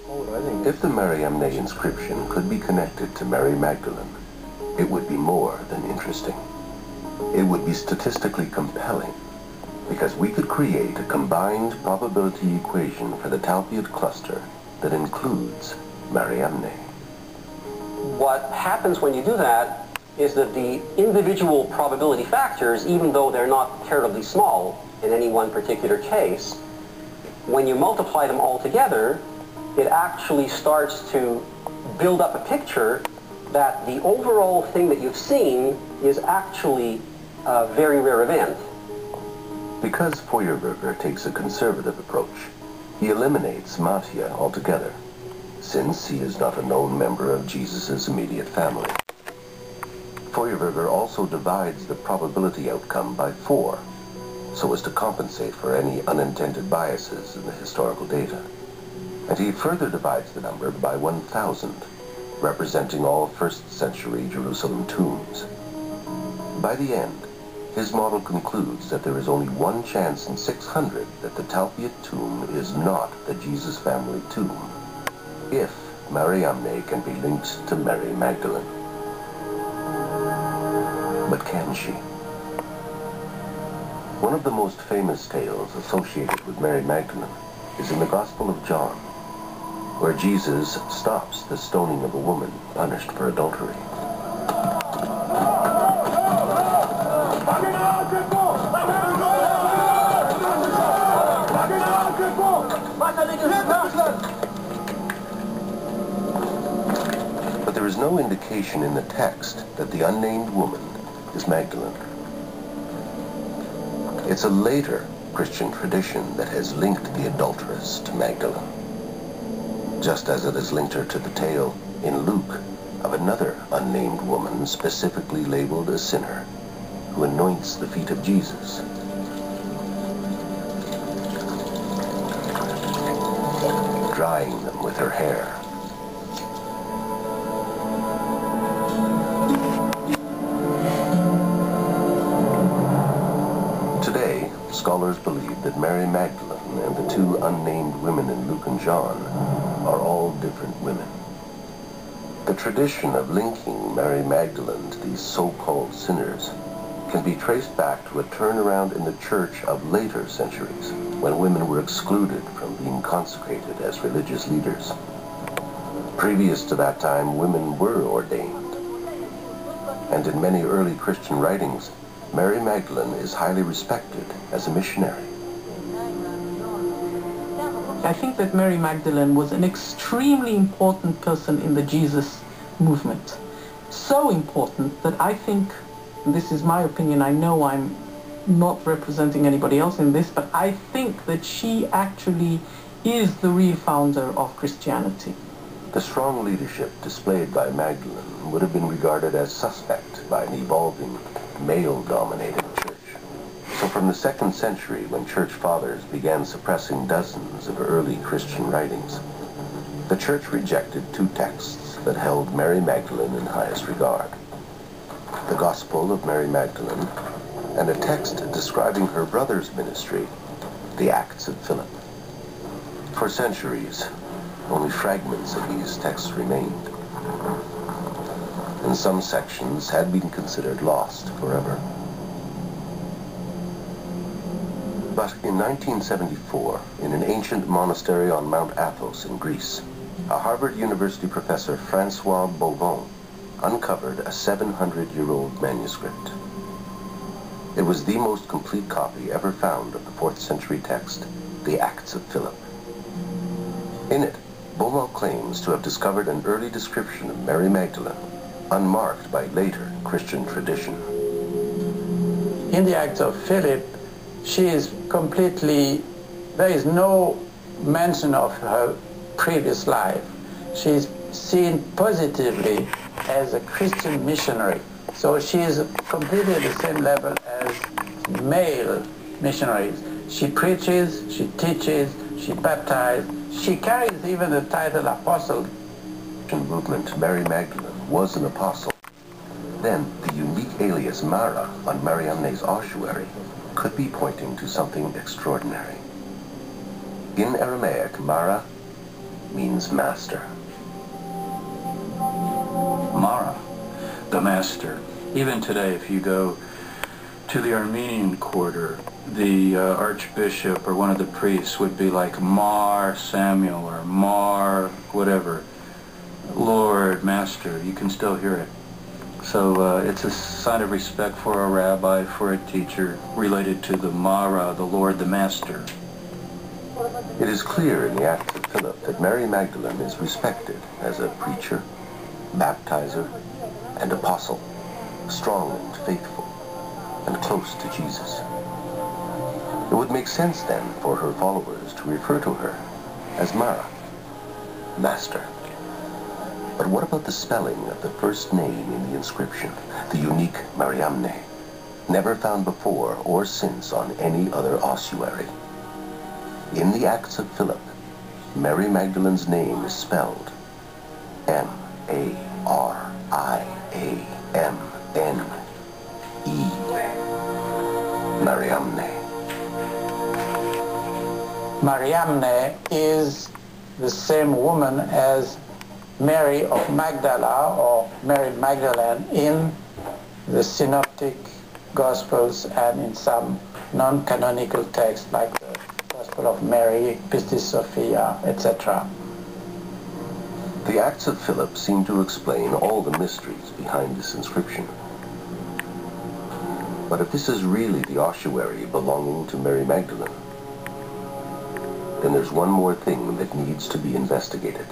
If the Mariamne inscription could be connected to Mary Magdalene, it would be more than interesting. It would be statistically compelling, because we could create a combined probability equation for the Talpiot cluster that includes Mariamne. What happens when you do that is that the individual probability factors, even though they're not terribly small in any one particular case, when you multiply them all together, it actually starts to build up a picture that the overall thing that you've seen is actually a very rare event. Because Feuerberger takes a conservative approach, he eliminates Mattia altogether, since he is not a known member of Jesus' immediate family. Feuerberger also divides the probability outcome by 4, so as to compensate for any unintended biases in the historical data. And he further divides the number by 1,000, representing all first-century Jerusalem tombs. By the end, his model concludes that there is only one chance in 600 that the Talpiot tomb is not the Jesus family tomb, if Mariamne can be linked to Mary Magdalene. But can she? One of the most famous tales associated with Mary Magdalene is in the Gospel of John, where Jesus stops the stoning of a woman punished for adultery. But there is no indication in the text that the unnamed woman is Magdalene. It's a later Christian tradition that has linked the adulteress to Magdalene, just as it has linked her to the tale in Luke of another unnamed woman specifically labeled a sinner who anoints the feet of Jesus. Drying them with her hair. Today, scholars believe that Mary Magdalene and the 2 unnamed women in Luke and John are all different women. The tradition of linking Mary Magdalene to these so-called sinners can be traced back to a turnaround in the church of later centuries, when women were excluded from being consecrated as religious leaders. Previous to that time, women were ordained. And in many early Christian writings, Mary Magdalene is highly respected as a missionary. I think that Mary Magdalene was an extremely important person in the Jesus movement. So important that I think, and this is my opinion, I know I'm not representing anybody else in this, but I think that she actually is the real founder of Christianity. The strong leadership displayed by Magdalene would have been regarded as suspect by an evolving, male-dominated church. So from the 2nd century, when church fathers began suppressing dozens of early Christian writings, the church rejected 2 texts that held Mary Magdalene in highest regard: the Gospel of Mary Magdalene, and a text describing her brother's ministry, the Acts of Philip. For centuries, only fragments of these texts remained, and some sections had been considered lost forever. But in 1974, in an ancient monastery on Mount Athos in Greece, a Harvard University professor, Francois Bovon, uncovered a 700-year-old manuscript. It was the most complete copy ever found of the 4th century text, the Acts of Philip. In it, Beaumont claims to have discovered an early description of Mary Magdalene, unmarked by later Christian tradition. In the Acts of Philip, she is completely, there is no mention of her previous life. She is seen positively as a Christian missionary. So she is completely at the same level as male missionaries. She preaches, she teaches, she baptizes. She carries even the title apostle. In movement, Mary Magdalene was an apostle. Then the unique alias Mara on Mariamne's ossuary could be pointing to something extraordinary. In Aramaic, Mara means master. Mara, the master. Even today, if you go to the Armenian quarter, the archbishop or one of the priests would be like Mar Samuel or Mar whatever, Lord, Master. You can still hear it. So it's a sign of respect for a rabbi, for a teacher, related to the Mara, the Lord, the Master. It is clear in the Acts of Philip that Mary Magdalene is respected as a preacher, baptizer, and apostle, strong and faithful, and close to Jesus. It would make sense then for her followers to refer to her as Mara, Master. But what about the spelling of the first name in the inscription, the unique Mariamne, never found before or since on any other ossuary? In the Acts of Philip, Mary Magdalene's name is spelled M-A-R-I-A-M-N-E. Mariamne. Mariamne is the same woman as Mary of Magdala or Mary Magdalene in the Synoptic Gospels and in some non-canonical texts like the Gospel of Mary, Pistis Sophia, etc. The Acts of Philip seem to explain all the mysteries behind this inscription. But if this is really the ossuary belonging to Mary Magdalene, then there's one more thing that needs to be investigated.